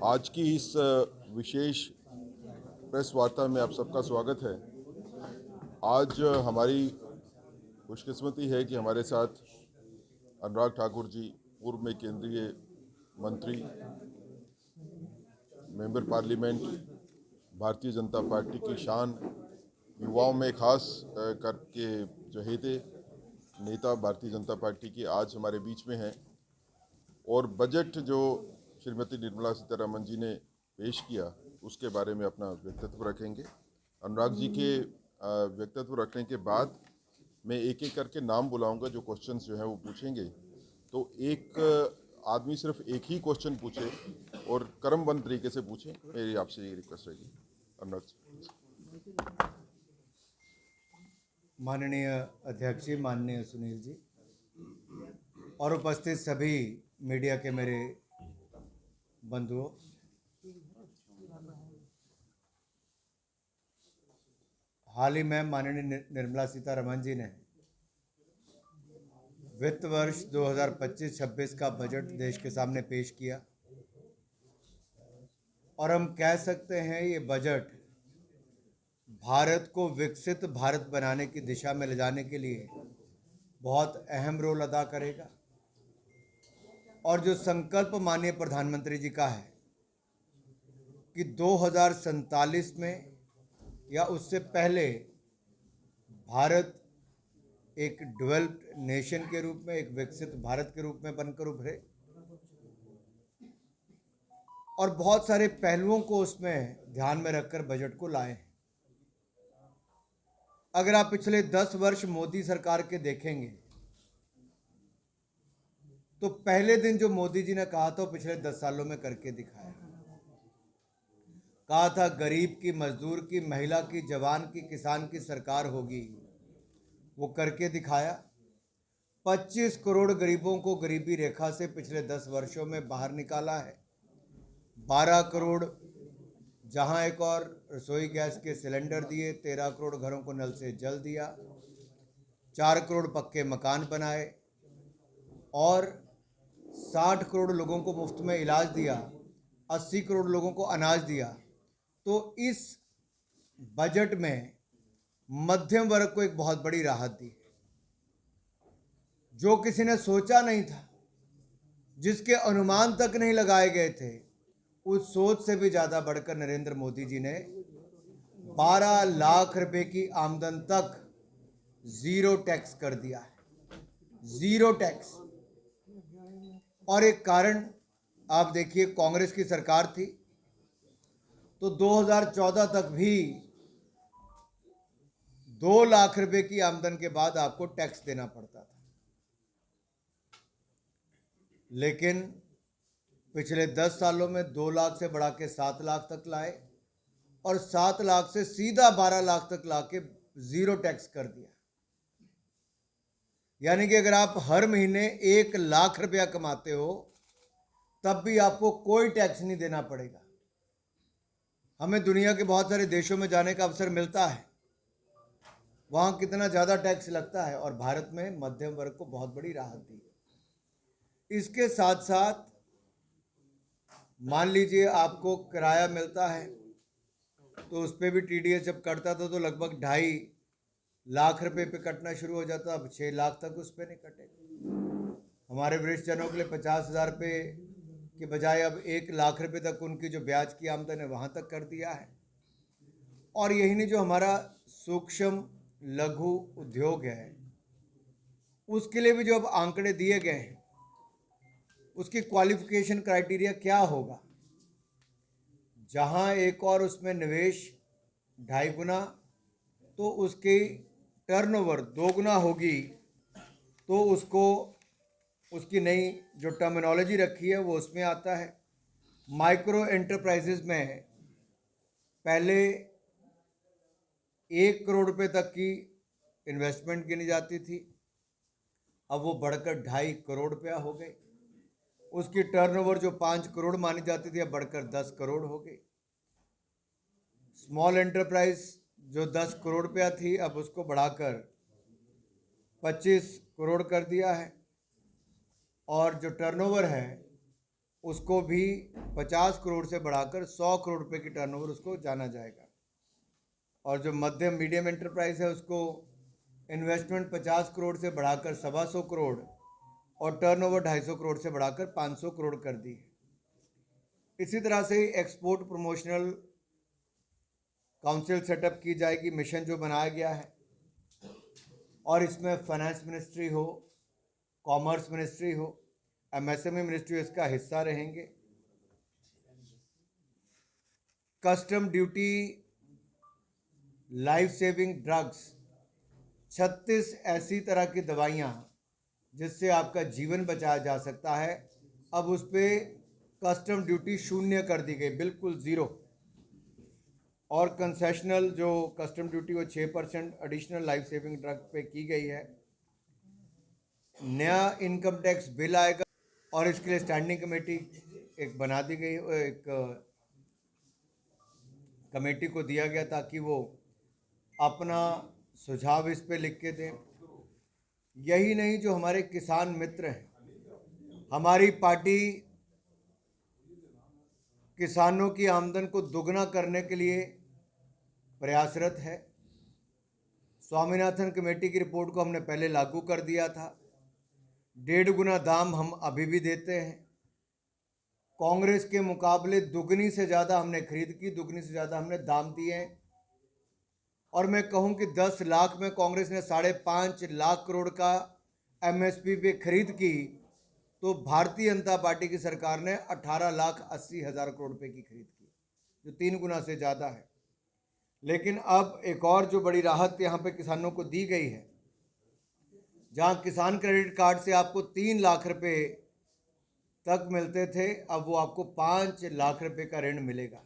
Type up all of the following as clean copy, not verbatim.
आज की इस विशेष प्रेस वार्ता में आप सबका स्वागत है। आज हमारी खुशकिस्मती है कि हमारे साथ अनुराग ठाकुर जी, पूर्व में केंद्रीय मंत्री, member parliament, Bharatiya Janata party की शान, युवाओं में खास करके चहेते नेता भारतीय जनता पार्टी की, आज हमारे बीच में हैं। और बजट जो श्रीमती निर्मला सीतारमण जी ने पेश किया, उसके बारे में अपना व्यक्तित्व रखेंगे। अनुराग जी के व्यक्तित्व रखने के बाद मैं एक एक करके नाम बुलाऊंगा, जो क्वेश्चंस जो हैं वो पूछेंगे। तो एक आदमी सिर्फ एक ही क्वेश्चन पूछे और क्रमबद्ध तरीके से पूछे, मेरी आपसे ये रिक्वेस्ट रहेगी। अनुराग जी। माननीय अध्यक्ष जी, माननीय सुनील जी और उपस्थित सभी मीडिया के मेरे बंधुओं, हाल ही में माननीय निर्मला सीतारमण जी ने वित्त वर्ष 2025-26 का बजट देश के सामने पेश किया और हम कह सकते हैं ये बजट भारत को विकसित भारत बनाने की दिशा में ले जाने के लिए बहुत अहम रोल अदा करेगा। और जो संकल्प माननीय प्रधानमंत्री जी का है कि 2047 में या उससे पहले भारत एक डेवलप्ड नेशन के रूप में, एक विकसित भारत के रूप में बनकर उभरे, और बहुत सारे पहलुओं को उसमें ध्यान में रखकर बजट को लाए हैं। अगर आप पिछले 10 वर्ष मोदी सरकार के देखेंगे तो पहले दिन जो मोदी जी ने कहा था वो पिछले 10 सालों में करके दिखाया। कहा था गरीब की, मजदूर की, महिला की, जवान की, किसान की सरकार होगी, वो करके दिखाया। 25 करोड़ गरीबों को गरीबी रेखा से पिछले 10 वर्षों में बाहर निकाला है। 12 करोड़ जहां एक और रसोई गैस के सिलेंडर दिए, 13 करोड़ घरों को नल से जल दिया, 4 करोड़ पक्के मकान बनाए और 60 करोड़ लोगों को मुफ्त में इलाज दिया, 80 करोड़ लोगों को अनाज दिया। तो इस बजट में मध्यम वर्ग को एक बहुत बड़ी राहत दी, जो किसी ने सोचा नहीं था, जिसके अनुमान तक नहीं लगाए गए थे। उस सोच से भी ज़्यादा बढ़कर नरेंद्र मोदी जी ने 12 लाख रुपए की आमदन तक जीरो टैक्स कर दिया है, जीरो टैक्स। और एक कारण आप देखिए, कांग्रेस की सरकार थी तो 2014 तक भी 2 लाख रुपए की आमदन के बाद आपको टैक्स देना पड़ता था, लेकिन पिछले 10 सालों में 2 लाख से बढ़ा के 7 लाख तक लाए और 7 लाख से सीधा 12 लाख तक लाके जीरो टैक्स कर दिया। यानी कि अगर आप हर महीने 1 लाख रुपया कमाते हो तब भी आपको कोई टैक्स नहीं देना पड़ेगा। हमें दुनिया के बहुत सारे देशों में जाने का अवसर मिलता है, वहां कितना ज़्यादा टैक्स लगता है, और भारत में मध्यम वर्ग को बहुत बड़ी राहत दी। इसके साथ साथ मान लीजिए आपको किराया मिलता है तो उस पर भी TDS जब कटता था तो लगभग 2.5 लाख रुपए पे कटना शुरू हो जाता, अब 6 लाख तक उस पर नहीं कटेगा। हमारे वरिष्ठ जनों के लिए 50,000 रुपये के बजाय अब 1 लाख रुपए तक उनकी जो ब्याज की आमदन है वहाँ तक कर दिया है। और यही नहीं, जो हमारा सूक्ष्म लघु उद्योग है उसके लिए भी जो अब आंकड़े दिए गए हैं, उसकी क्वालिफिकेशन क्राइटेरिया क्या होगा। जहां एक और उसमें निवेश 2.5 गुना, तो उसकी टर्नओवर 2 गुना होगी, तो उसको उसकी नई जो टर्मिनोलॉजी रखी है वो उसमें आता है। माइक्रो एंटरप्राइजेज में पहले 1 करोड़ रुपए तक की इन्वेस्टमेंट गिनी जाती थी, अब वो बढ़कर 2.5 करोड़ रुपया हो गई। उसकी टर्नओवर जो 5 करोड़ मानी जाती थी अब बढ़कर 10 करोड़ हो गई। स्मॉल एंटरप्राइज जो 10 करोड़ रुपया थी अब उसको बढ़ाकर 25 करोड़ कर दिया है। और जो टर्नओवर है उसको भी 50 करोड़ से बढ़ाकर 100 करोड़ रुपए की टर्नओवर उसको जाना जाएगा। और जो मध्यम मीडियम एंटरप्राइज है उसको इन्वेस्टमेंट 50 करोड़ से बढ़ाकर 125 करोड़ और टर्नओवर 250 करोड़ से बढ़ाकर 500 करोड़ कर दी है। इसी तरह से एक्सपोर्ट प्रमोशनल काउंसिल सेटअप की जाएगी, मिशन जो बनाया गया है, और इसमें फाइनेंस मिनिस्ट्री हो, कॉमर्स मिनिस्ट्री हो, एमएसएमई मिनिस्ट्री इसका हिस्सा रहेंगे। Custom duty, life saving drugs, 36 ऐसी तरह की दवाइयाँ जिससे आपका जीवन बचाया जा सकता है, अब उस पर कस्टम ड्यूटी शून्य कर दी गई, बिल्कुल ज़ीरो। और कंसेशनल जो कस्टम ड्यूटी वो 6% एडिशनल लाइफ सेविंग ड्रग पे की गई है। नया इनकम टैक्स बिल आएगा और इसके लिए स्टैंडिंग कमेटी एक बना दी गई, एक कमेटी को दिया गया ताकि वो अपना सुझाव इस पे लिख के दें। यही नहीं, जो हमारे किसान मित्र हैं, हमारी पार्टी किसानों की आमदन को दुगना करने के लिए प्रयासरत है। स्वामीनाथन कमेटी की रिपोर्ट को हमने पहले लागू कर दिया था। 1.5 गुना दाम हम अभी भी देते हैं। कांग्रेस के मुकाबले दुगनी से ज़्यादा हमने खरीद की, दुगनी से ज़्यादा हमने दाम दिए हैं। और मैं कहूं कि 10 लाख में कांग्रेस ने 5.5 लाख करोड़ का एमएसपी पे खरीद की, तो भारतीय जनता पार्टी की सरकार ने 18,80,000 करोड़ रुपए की खरीद की, जो 3 गुना से ज़्यादा है। लेकिन अब एक और जो बड़ी राहत यहाँ पे किसानों को दी गई है, जहाँ किसान क्रेडिट कार्ड से आपको 3 लाख रुपए तक मिलते थे, अब वो आपको 5 लाख रुपए का ऋण मिलेगा।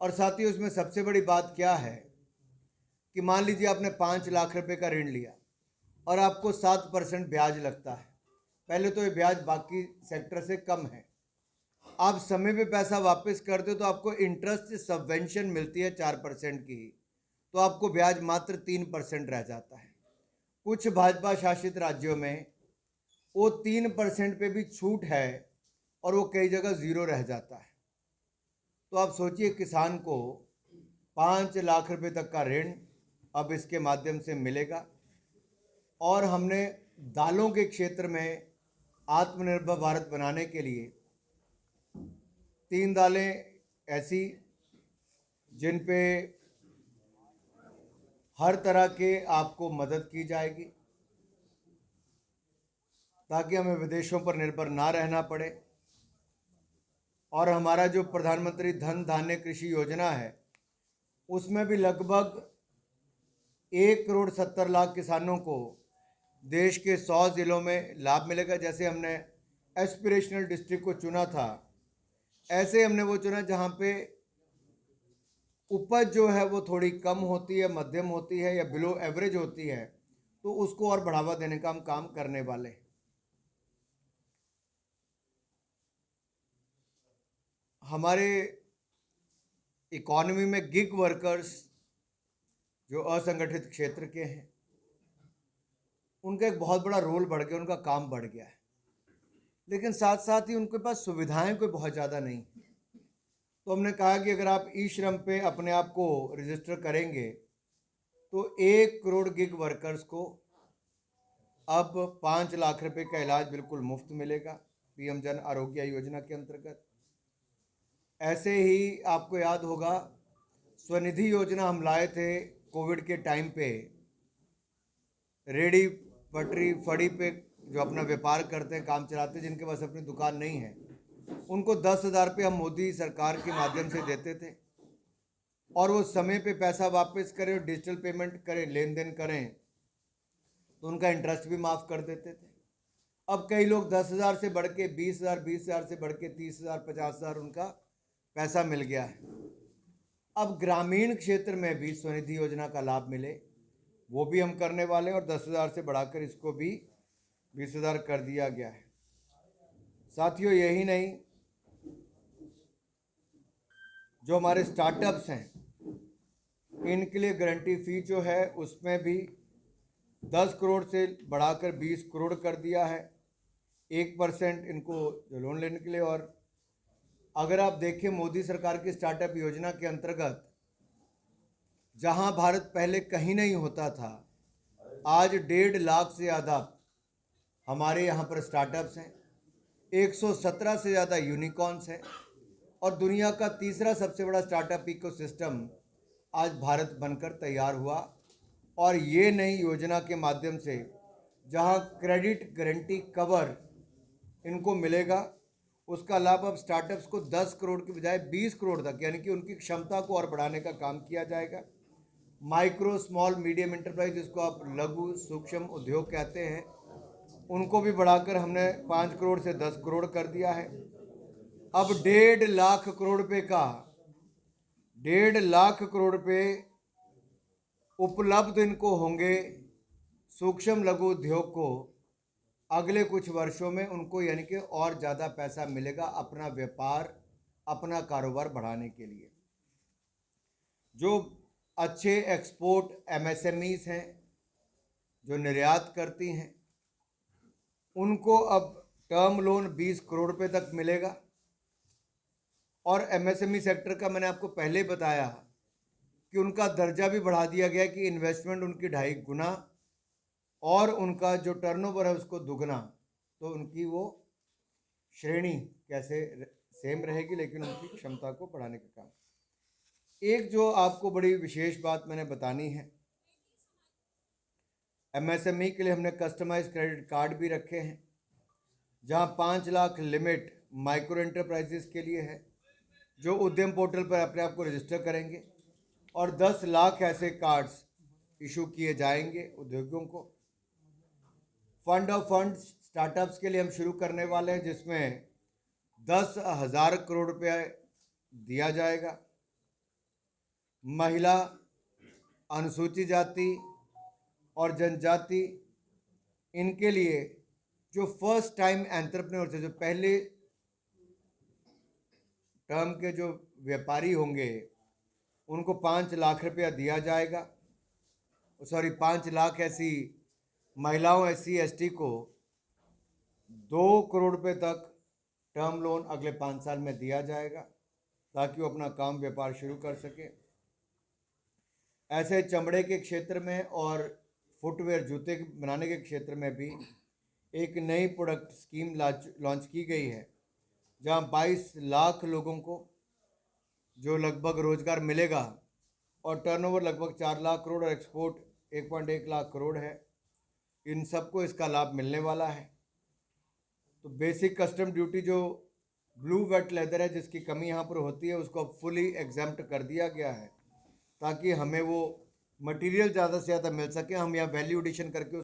और साथ ही उसमें सबसे बड़ी बात क्या है कि मान लीजिए आपने 5 लाख रुपए का ऋण लिया और आपको 7% ब्याज लगता है। पहले तो ये ब्याज बाकी सेक्टर से कम है। आप समय पे पैसा वापस कर दो तो आपको इंटरेस्ट सबवेंशन मिलती है 4% की, तो आपको ब्याज मात्र 3% रह जाता है। कुछ भाजपा शासित राज्यों में वो 3% पे भी छूट है और वो कई जगह ज़ीरो रह जाता है। तो आप सोचिए, किसान को 5 लाख रुपए तक का ऋण अब इसके माध्यम से मिलेगा। और हमने दालों के क्षेत्र में आत्मनिर्भर भारत बनाने के लिए 3 दालें ऐसी जिन पे हर तरह के आपको मदद की जाएगी ताकि हमें विदेशों पर निर्भर ना रहना पड़े। और हमारा जो प्रधानमंत्री धन धान्य कृषि योजना है, उसमें भी लगभग 1,70,00,000 किसानों को देश के 100 ज़िलों में लाभ मिलेगा। जैसे हमने एस्पिरेशनल डिस्ट्रिक्ट को चुना था, ऐसे हमने वो चुना जहाँ पे उपज जो है वो थोड़ी कम होती है, मध्यम होती है या बिलो एवरेज होती है, तो उसको और बढ़ावा देने का हम काम करने वाले हैं। हमारे इकॉनमी में गिग वर्कर्स जो असंगठित क्षेत्र के हैं, उनका एक बहुत बड़ा रोल बढ़ गया, उनका काम बढ़ गया है। लेकिन साथ साथ ही उनके पास सुविधाएं कोई बहुत ज़्यादा नहीं। तो हमने कहा कि अगर आप ई श्रम पे अपने आप को रजिस्टर करेंगे तो 1 करोड़ गिग वर्कर्स को अब 5 लाख रुपए का इलाज बिल्कुल मुफ्त मिलेगा पीएम जन आरोग्य योजना के अंतर्गत। ऐसे ही आपको याद होगा, स्वनिधि योजना हम लाए थे कोविड के टाइम पे। रेडी पटरी फड़ी पे जो अपना व्यापार करते हैं, काम चलाते हैं, जिनके पास अपनी दुकान नहीं है, उनको 10,000 रुपये हम मोदी सरकार के माध्यम से देते थे और वो समय पे पैसा वापस करें और डिजिटल पेमेंट करें, लेन देन करें, तो उनका इंटरेस्ट भी माफ़ कर देते थे। अब कई लोग 10,000 से बढ़ के 20,000, 20,000 से बढ़ के 30,000, 50,000 उनका पैसा मिल गया है। अब ग्रामीण क्षेत्र में भी स्वनिधि योजना का लाभ मिले, वो भी हम करने वाले हैं और 10,000 से बढ़ाकर इसको भी 20,000 कर दिया गया है। साथियों, यही नहीं, जो हमारे स्टार्टअप्स हैं, इनके लिए गारंटी फी जो है उसमें भी 10 करोड़ से बढ़ाकर 20 करोड़ कर दिया है। 1% इनको जो लोन लेने के लिए। और अगर आप देखें मोदी सरकार की स्टार्टअप योजना के अंतर्गत जहां भारत पहले कहीं नहीं होता था, आज 1.5 लाख से ज़्यादा हमारे यहाँ पर स्टार्टअप्स हैं, 117 से ज़्यादा यूनिकॉर्न्स हैं और दुनिया का तीसरा सबसे बड़ा स्टार्टअप इकोसिस्टम आज भारत बनकर तैयार हुआ। और ये नई योजना के माध्यम से जहां क्रेडिट गारंटी कवर इनको मिलेगा, उसका लाभ अब स्टार्टअप्स को 10 करोड़ की बजाय 20 करोड़ तक, यानी कि उनकी क्षमता को और बढ़ाने का काम किया जाएगा। माइक्रो स्मॉल मीडियम एंटरप्राइज, जिसको आप लघु सूक्ष्म उद्योग कहते हैं, उनको भी बढ़ाकर हमने 5 करोड़ से 10 करोड़ कर दिया है। अब 1.5 लाख करोड़ रुपए का 1.5 लाख करोड़ रुपए उपलब्ध इनको होंगे सूक्ष्म लघु उद्योग को अगले कुछ वर्षों में उनको, यानी कि और ज़्यादा पैसा मिलेगा अपना व्यापार, अपना कारोबार बढ़ाने के लिए। जो अच्छे एक्सपोर्ट एमएसएमईज हैं, जो निर्यात करती हैं, उनको अब टर्म लोन 20 करोड़ रुपए तक मिलेगा। और एमएसएमई सेक्टर का मैंने आपको पहले बताया कि उनका दर्जा भी बढ़ा दिया गया कि इन्वेस्टमेंट उनकी 2.5 गुना और उनका जो टर्नओवर है उसको दुगना। तो उनकी वो श्रेणी कैसे सेम रहेगी, लेकिन उनकी क्षमता को बढ़ाने का काम। एक जो आपको बड़ी विशेष बात मैंने बतानी है, एमएसएमई के लिए हमने कस्टमाइज क्रेडिट कार्ड भी रखे हैं, जहां 5 लाख लिमिट माइक्रो एंटरप्राइजेस के लिए है, जो उद्यम पोर्टल पर अपने आप को रजिस्टर करेंगे, और 10 लाख ऐसे कार्ड्स इशू किए जाएंगे उद्योगों को। फंड ऑफ फंड्स स्टार्टअप्स के लिए हम शुरू करने वाले हैं, जिसमें 10,000 करोड़ रुपया दिया जाएगा। महिला, अनुसूचित जाति और जनजाति, इनके लिए जो फर्स्ट टाइम एंटरप्रेन्योर्स है, जो पहले टर्म के जो व्यापारी होंगे, उनको 5 लाख रुपया दिया जाएगा। 5 लाख ऐसी महिलाओं, SC ST को 2 करोड़ रुपए तक टर्म लोन अगले 5 साल में दिया जाएगा, ताकि वो अपना काम व्यापार शुरू कर सके। ऐसे चमड़े के क्षेत्र में और फुटवेयर, जूते बनाने के क्षेत्र में भी एक नई प्रोडक्ट स्कीम लॉन्च की गई है, जहां 22 लाख लोगों को जो लगभग रोजगार मिलेगा और टर्नओवर लगभग 4 लाख करोड़ और एक्सपोर्ट 1.1 लाख करोड़ है। इन सबको इसका लाभ मिलने वाला है। तो बेसिक कस्टम ड्यूटी जो ब्लू वेट लेदर है, जिसकी कमी यहाँ पर होती है, उसको अब फुली एग्जेम्प्ट कर दिया गया है, ताकि हमें वो मटेरियल ज़्यादा से ज़्यादा मिल सके। हम यहाँ वैल्यू एडिशन करके